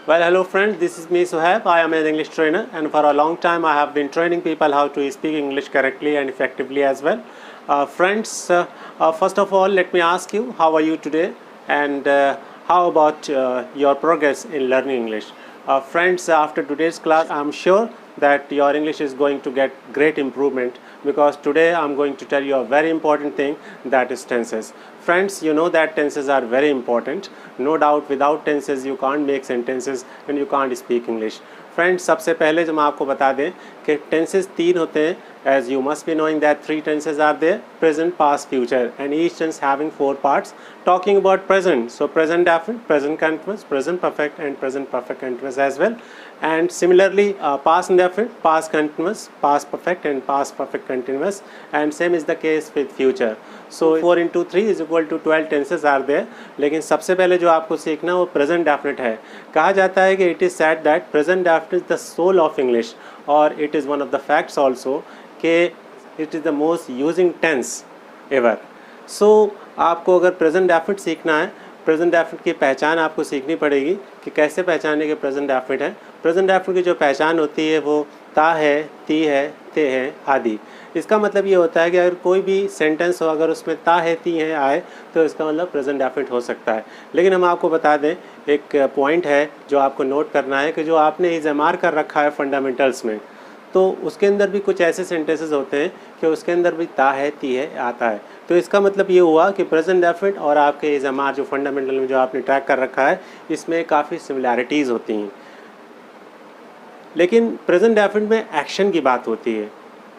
Well, hello friends, this is me Suhaib. I am an English trainer and for a long time I have been training people how to speak English correctly and effectively as well. First of all, let me ask you, how are you today and how about your progress in learning English? Friends, after today's class, I am sure that your English is going to get great improvement because today I am going to tell you a very important thing, that is tenses. Friends, you know that tenses are very important. No doubt without tenses you can't make sentences and you can't speak English. Friends, सबसे पहले जो मैं आपको बता दें कि tenses तीन होते हैं. As you must be knowing that three tenses are there: present, past, future, and each tense having four parts. Talking about present, so present definite, present continuous, present perfect and present perfect continuous as well. And similarly, past indefinite, past continuous, past perfect and past perfect continuous, and same is the case with future. So 4 into 3 is equal to 12 tenses are there. लेकिन सबसे पहले जो आपको सीखना वो present definite है. कहा जाता है कि it is said that present definite is the soul of English, और it is one of the facts also कि it is the most using tense ever. So आपको अगर present definite सीखना है, प्रेजेंट डेफिनेट की पहचान आपको सीखनी पड़ेगी कि कैसे पहचाने के प्रेजेंट डेफिनेट है. प्रेजेंट डेफिनेट की जो पहचान होती है वो ता है, ती है, ते है आदि. इसका मतलब ये होता है कि अगर कोई भी सेंटेंस हो, अगर उसमें ता है, ती है आए, तो इसका मतलब प्रेजेंट डेफिनेट हो सकता है. लेकिन हम आपको बता दें, एक पॉइंट है जो आपको नोट करना है कि जो आपने इज़मार कर रखा है फंडामेंटल्स में, तो उसके अंदर भी कुछ ऐसे सेंटेंसेस होते हैं कि उसके अंदर भी ता है, ती है आता है. तो इसका मतलब ये हुआ कि प्रेजेंट डेफिनेट और आपके इज़मार जो फंडामेंटल में जो आपने ट्रैक कर रखा है, इसमें काफ़ी सिमिलैरिटीज़ होती हैं. लेकिन प्रेजेंट डेफिनेट में एक्शन की बात होती है,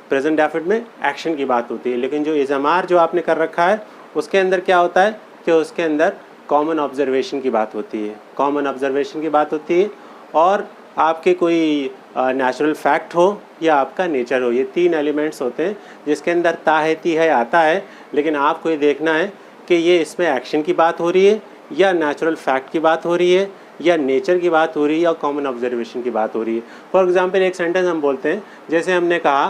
प्रेजेंट डेफिनेट में एक्शन की बात होती है. लेकिन जो इज़मार जो आपने कर रखा है उसके अंदर क्या होता है कि उसके अंदर कॉमन ऑब्जर्वेशन की बात होती है, कॉमन ऑब्जर्वेशन की बात होती है. और आपके कोई नेचुरल फैक्ट हो या आपका नेचर हो, ये तीन एलिमेंट्स होते हैं जिसके अंदर ता है, ती है आता है. लेकिन आपको ये देखना है कि ये इसमें एक्शन की बात हो रही है या नेचुरल फैक्ट की बात हो रही है या नेचर की बात हो रही है या कॉमन ऑब्जर्वेशन की बात हो रही है. फॉर एग्जांपल एक सेंटेंस हम बोलते हैं, जैसे हमने कहा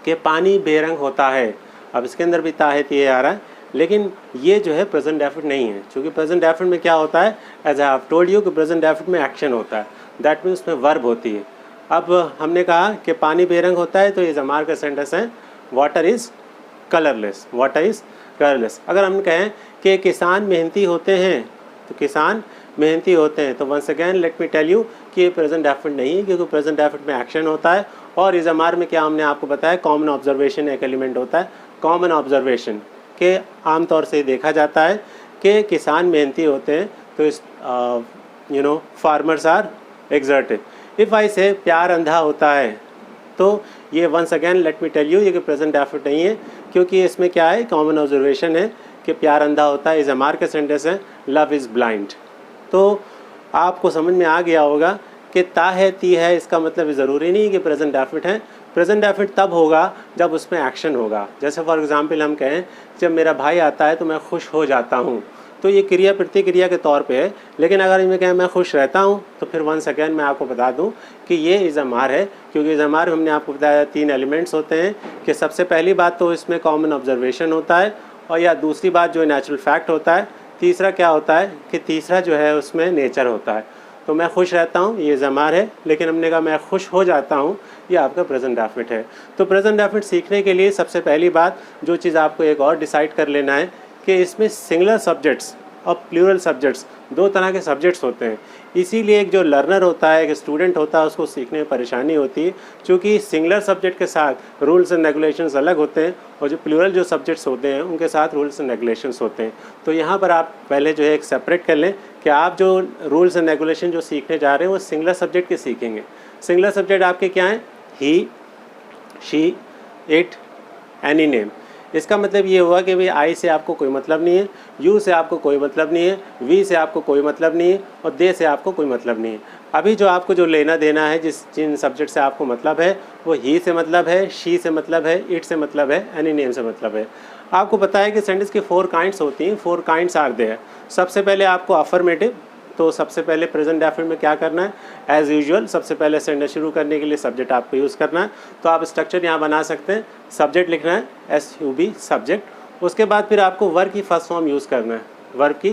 कि पानी बेरंग होता है. अब इसके अंदर भी ता है, ती है आ रहा है, लेकिन ये जो है प्रेजेंट डेफिनेट नहीं है. क्योंकि प्रेजेंट डेफिनेट में क्या होता है, as I have told you कि प्रेजेंट डेफिनेट में एक्शन होता है, दैट मीन्स उसमें वर्ब होती है. अब हमने कहा कि पानी बेरंग होता है, तो ये ज़मार का सेंटेंस है water is colourless, water is colourless. अगर हम कहें कि किसान मेहनती होते हैं, तो किसान मेहनती होते हैं, तो once again let me tell you कि ये प्रेजेंट डेफिनेट नहीं है, क्योंकि प्रेजेंट डेफिनेट में एक्शन होता है. और इज़मार में क्या हमने आपको बताया, कॉमन ऑब्जर्वेशन एक एलिमेंट होता है. कॉमन ऑब्जर्वेशन के आमतौर से देखा जाता है कि किसान मेहनती होते हैं, तो इस farmers are exerted. If I say प्यार अंधा होता है, तो ये once again let me tell you ये कि प्रेजेंट डेफिनेट नहीं है, क्योंकि इसमें क्या है, कॉमन ऑब्जर्वेशन है कि प्यार अंधा होता है. इज़मार के सेंटेंस है लव इज़ ब्लाइंड. तो आपको समझ में आ गया होगा कि ता है, ती है, इसका मतलब ज़रूरी नहीं कि प्रेजेंट डेफिनेट है. प्रेजेंट डेफिनेट तब होगा जब उसमें एक्शन होगा. जैसे फॉर एग्जांपल हम कहें, जब मेरा भाई आता है तो मैं खुश हो जाता हूँ, तो ये क्रिया प्रतिक्रिया के तौर पे है. लेकिन अगर मैं कहें मैं खुश रहता हूँ, तो फिर वंस अगेन मैं आपको बता दूँ कि ये इज़मार है. क्योंकि इज़मार हमने आपको बताया तीन एलिमेंट्स होते हैं कि सबसे पहली बात तो इसमें कॉमन ऑब्जर्वेशन होता है, और या दूसरी बात जो नेचुरल फैक्ट होता है. तीसरा क्या होता है कि तीसरा जो है उसमें नेचर होता है. तो मैं खुश रहता हूँ, ये ज़मार है. लेकिन हमने कहा मैं खुश हो जाता हूँ, ये आपका प्रेजेंट डेफिनेट है. तो प्रेजेंट डेफिनेट सीखने के लिए सबसे पहली बात जो चीज़ आपको एक और डिसाइड कर लेना है कि इसमें सिंगुलर सब्जेक्ट्स और प्लूरल सब्जेक्ट्स, दो तरह के सब्जेक्ट्स होते हैं. इसीलिए एक जो लर्नर होता है, एक स्टूडेंट होता है, उसको सीखने में परेशानी होती है, क्योंकि सिंगुलर सब्जेक्ट के साथ रूल्स एंड रेगुलेशंस अलग होते हैं, और जो प्लूरल जो सब्जेक्ट्स होते हैं उनके साथ रूल्स एंड रेगुलेशंस होते हैं. तो यहाँ पर आप पहले जो है एक सेपरेट कर लें कि आप जो रूल्स एंड रेगुलेशन जो सीखने जा रहे हैं वो सिंगुलर सब्जेक्ट के सीखेंगे. सिंगुलर सब्जेक्ट आपके क्या हैं, ही, शी, इट, एनी नेम. इसका मतलब ये हुआ कि भाई आई से आपको कोई मतलब नहीं है, यू से आपको कोई मतलब नहीं है, वी से आपको कोई मतलब नहीं है, और दे से आपको कोई मतलब नहीं है. अभी जो आपको जो लेना देना है, जिन सब्जेक्ट से आपको मतलब है, वो ही से मतलब है, शी से मतलब है, इट से मतलब है, एनी नेम से मतलब है. आपको पता है कि सेंटेंस की 4 काइंड्स होती हैं, 4 काइंड्स आर देयर. सबसे पहले आपको अफर्मेटिव, तो सबसे पहले प्रेजेंट डेफिनेट में क्या करना है, एज़ यूजुअल सबसे पहले सेंटेंस शुरू करने के लिए सब्जेक्ट आपको यूज़ करना है. तो आप स्ट्रक्चर यहाँ बना सकते हैं, सब्जेक्ट लिखना है SUB सब्जेक्ट. उसके बाद फिर आपको वर्ब की फर्स्ट फॉर्म यूज़ करना है, वर्ब की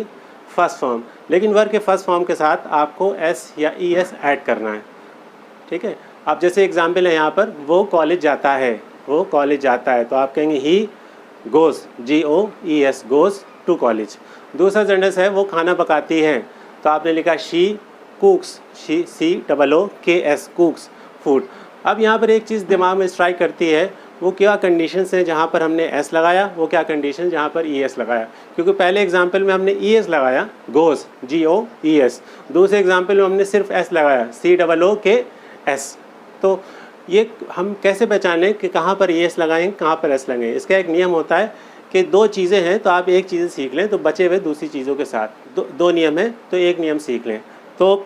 फर्स्ट फॉर्म. लेकिन वर्ब के फर्स्ट फॉर्म के साथ आपको एस या ई एस ऐड करना है, ठीक है। अब जैसे एग्जाम्पल है यहाँ पर, वो कॉलेज जाता है, वो कॉलेज जाता है, तो आप कहेंगे he goes, GOES, goes to college. दूसरा सेंटेंस है वो खाना पकाती है, तो आपने लिखा she cooks, COOKS, cooks food. अब यहाँ पर एक चीज़ दिमाग में स्ट्राइक करती है, वो क्या कंडीशंस हैं जहाँ पर हमने एस लगाया, वो क्या कंडीशन जहाँ पर ES लगाया। क्योंकि पहले एग्जाम्पल में हमने ES लगाया, गोज़, GOES। दूसरे एग्जाम्पल में हमने सिर्फ S लगाया, COOKS। तो ये हम कैसे पहचानें कि कहाँ पर ES लगाएं, कहाँ पर S लगाएं। इसका एक नियम होता है कि दो चीज़ें हैं तो आप एक चीज़ें सीख लें, तो बचे हुए दूसरी चीज़ों के साथ दो नियम हैं तो एक नियम सीख लें। तो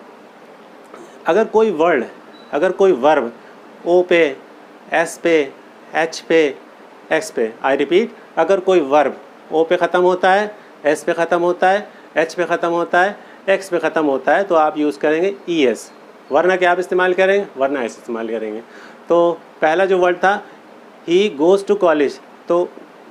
अगर कोई वर्ड, अगर कोई वर्ब O पे, S पे, H पे, X पे, आई रिपीट, अगर कोई वर्ब O पे ख़त्म होता है, S पे ख़त्म होता है, H पे ख़त्म होता है, X पे ख़त्म होता है, तो आप यूज़ करेंगे ES, वरना क्या आप इस्तेमाल करेंगे, वरना ऐसे इस्तेमाल करेंगे। तो पहला जो वर्ड था ही गोज़ टू कॉलेज, तो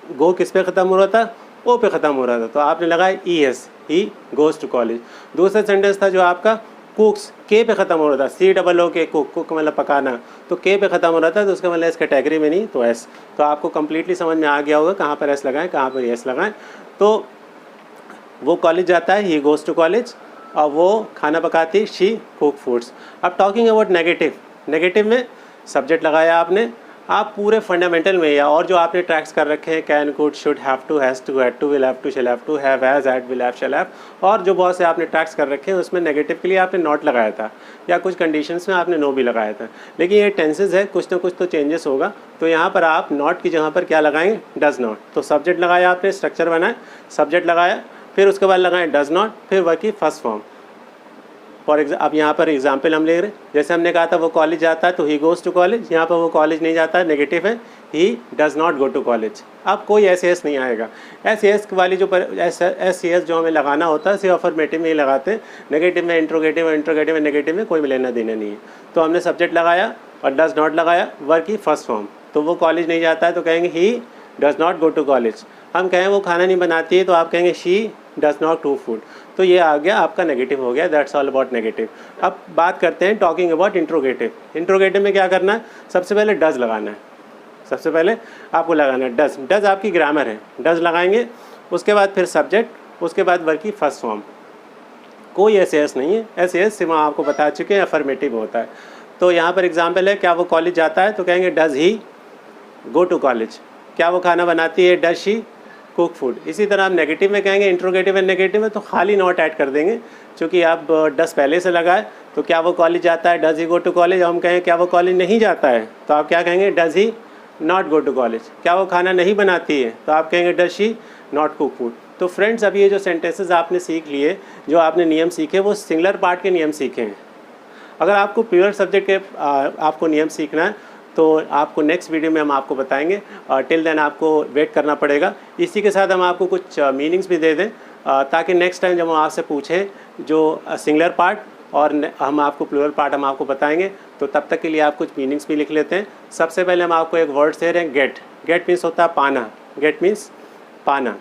गो किस पे ख़त्म हो रहा था, O पे ख़त्म हो रहा था, तो आपने लगाया ES, he goes to college. दूसरा सेंटेंस था जो आपका कुक्स, K पे ख़त्म हो रहा था, COOK, कुक मतलब पकाना, तो K पे ख़त्म हो रहा था, तो उसका मतलब इस कैटेगरी में नहीं, तो S। तो आपको कम्प्लीटली समझ में आ गया होगा कहाँ पर S लगाएं, कहाँ पर S लगाएं। तो वो कॉलेज जाता है, ही गोज़ टू कॉलेज, और वो खाना पकाती, शी कुक फूड्स। अब टॉकिंग अबाउट नेगेटिव, नेगेटिव में सब्जेक्ट लगाया आपने, आप पूरे फंडामेंटल में या और जो आपने ट्रैक्स कर रखे हैं, can, could, should, have to, has to, had to, will have to, shall have to, have, has, had, will have, shall have, और जो बहुत से आपने ट्रैक्स कर रखे हैं उसमें नेगेटिव के लिए आपने नॉट लगाया था, या कुछ कंडीशंस में आपने नो भी लगाया था। लेकिन ये टेंसेज है, कुछ ना कुछ तो चेंजेस होगा, तो यहाँ पर आप नॉट की जगह पर क्या लगाएंगे, डज नॉट। तो सब्जेक्ट लगाया आपने, स्ट्रक्चर बनाया, सब्जेक्ट लगाया, फिर उसके बाद लगाएं डज नॉट, फिर वर्ब की फर्स्ट फॉर्म। फॉर अब यहाँ पर एग्जाम्पल हम ले रहे हैं, जैसे हमने कहा था वो कॉलेज जाता है तो ही गोज़ टू कॉलेज, यहाँ पर वो कॉलेज नहीं जाता है, नेगेटिव है, he does not go to college. अब कोई एस नहीं आएगा, एस वाली जो एस जो हमें लगाना होता है सिर्फ अफर्मेटिव में ही लगाते हैं, नेगेटिव में, इंट्रोगेटिव में, नेगेटिव में कोई लेना देना नहीं है। तो हमने सब्जेक्ट लगाया और डज़ नॉट लगाया, वर्ब की फर्स्ट फॉर्म, तो वो कॉलेज नहीं जाता है तो कहेंगे he does not go to college. हम कहें वो खाना नहीं बनाती है तो आप कहेंगे she does not to food. तो ये आ गया आपका नेगेटिव हो गया, दैट्स ऑल अबाउट नेगेटिव। अब बात करते हैं टॉकिंग अबाउट इंट्रोगेटिव। इंट्रोगेटिव में क्या करना है, सबसे पहले डज़ लगाना है, सबसे पहले आपको लगाना है डज़। डज़ आपकी ग्रामर है, डज़ लगाएंगे, उसके बाद फिर सब्जेक्ट, उसके बाद वर्ब की फर्स्ट फॉर्म। कोई एस नहीं है, एस सिर्फ आपको बता चुके हैं अफर्मेटिव होता है। तो यहाँ पर एग्जाम्पल है, क्या वो कॉलेज जाता है तो कहेंगे does he go to college. क्या वो खाना बनाती है, डज़ शी कुक फूड। इसी तरह आप नेगेटिव में कहेंगे, इंट्रोगेटिव एंड नेगेटिव में तो खाली नॉट ऐड कर देंगे, क्योंकि आप डज़ पहले से लगाए, तो क्या वो कॉलेज जाता है, does he go to college. हम कहें क्या वो कॉलेज नहीं जाता है तो आप क्या कहेंगे, does he not go to college. क्या वो खाना नहीं बनाती है तो आप कहेंगे does she not cook food. तो फ्रेंड्स, अभी ये जो सेंटेंसेस आपने सीख लिए, जो आपने नियम सीखे, वो सिंगुलर पार्ट के नियम सीखे हैं। अगर आपको प्लूरल सब्जेक्ट के आपको नियम सीखना है तो आपको नेक्स्ट वीडियो में हम आपको बताएंगे, टिल देन आपको वेट करना पड़ेगा। इसी के साथ हम आपको कुछ मीनिंग्स भी दे दें, ताकि नेक्स्ट टाइम जब हम आपसे पूछें जो सिंगुलर पार्ट और हम आपको प्लूरल पार्ट हम आपको बताएंगे, तो तब तक के लिए आप कुछ मीनिंग्स भी लिख लेते हैं। सबसे पहले हम आपको एक वर्ड दे रहे हैं, गेट। गेट मीन्स होता है पाना, गेट मीन्स पाना।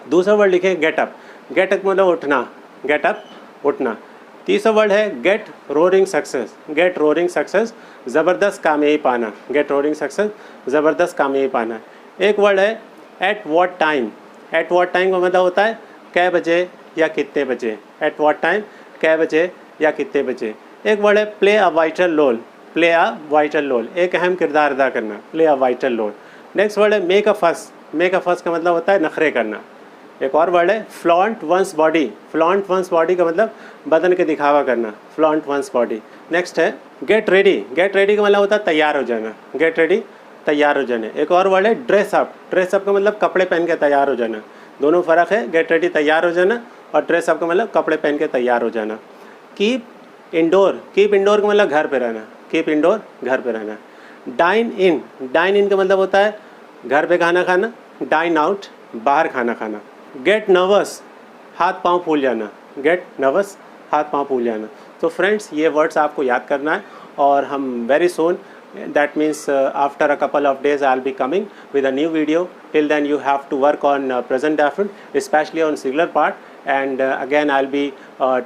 दूसरा वर्ड लिखें गेट अप। गेट अप मतलब उठना, गेट अप उठना। तीसरा वर्ड है get roaring success. Get roaring success ज़बरदस्त कामयाबी पाना, गेट रोरिंग सक्सेस ज़बरदस्त कामयाबी पाना। एक वर्ड है at what time. At what time का मतलब होता है कै बजे या कितने बजे, एट वॉट टाइम कै बजे या कितने बजे। एक वर्ड है play a vital role. Play a vital role, एक अहम किरदार अदा करना, play a vital role. Next word है make a fuss. Make a फस का मतलब होता है नखरे करना। एक और वर्ड है flaunt one's body. Flaunt one's body का मतलब बदन के दिखावा करना, फ्लॉन्ट वंस बॉडी। नेक्स्ट है गेट रेडी। गेट रेडी का मतलब होता है तैयार हो जाना, गेट रेडी तैयार हो जाना। एक और वर्ड है ड्रेस अप। ड्रेस अप का मतलब कपड़े पहन के तैयार हो जाना। दोनों फ़र्क है, गेट रेडी तैयार हो जाना और ड्रेस अप का मतलब कपड़े पहन के तैयार हो जाना। Keep indoor. कीप इंडोर का मतलब घर पे रहना, कीप इंडोर घर पे रहना। Dine in. डाइन इन का मतलब होता है घर पे खाना खाना। डाइन आउट बाहर खाना खाना। गेट नर्वस हाथ पाँव फूल जाना, गेट नर्वस हाथ पाँव फूल जाना। तो फ्रेंड्स, ये वर्ड्स आपको याद करना है और हम very soon, that means after a couple of days I'll be coming with a new video. Till then you have to work on present definite, especially on singular part, and again I'll be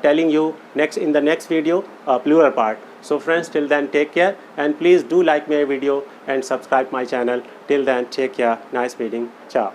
telling you in the next video plural part. So friends, till then take care, and please do like my video and subscribe my channel. Till then take care, nice meeting, ciao.